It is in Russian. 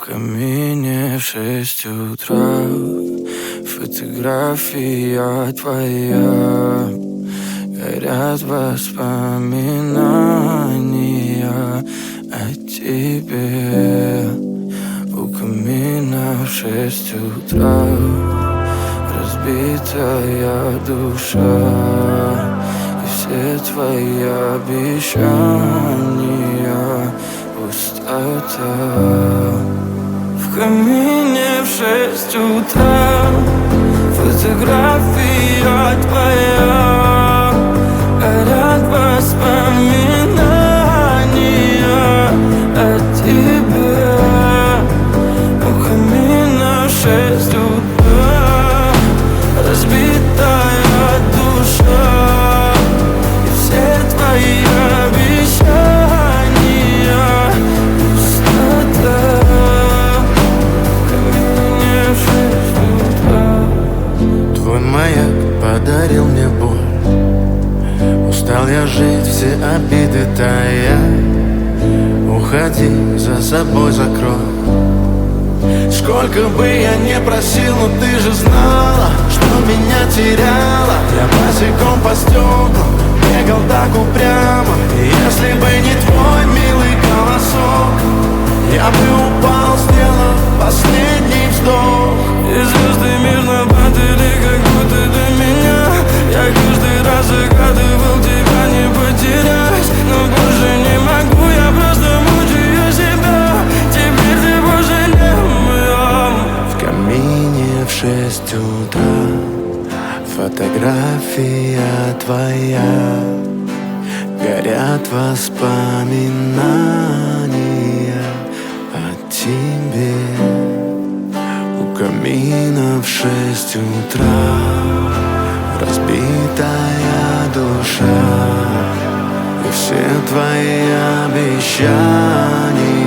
В камине в 6 утра фотография твоя. Горят воспоминания о тебе. У камина в 6 утра разбитая душа. И все твои обещания пустота. В камине в 6 утра фотография твоя. Горят воспоминания о тебе. У камина в 6 утра разбитая душа. И все твои обещания пустота. В камине в 6 утра. Твой маяк подарил мне боль. Устал я жить, все обиды тая. Уходи, за собой закрой. Сколько бы я не просил, но ты же знала, что меня теряла. Я босиком по стеклам бегал так упрямо. И если бы не твой милый голосок, я бы упал, сделав последний вздох. И звезды мирно падали, как будто до меня. Я каждый раз загадывал тебя не потерять, но больше не могу, я просто мучаю себя. Теперь ты больше не моя. В камине в 6 утра фотография твоя. Горят воспоминания о тебе. У камина в 6 утра разбитая душа. И все твои обещания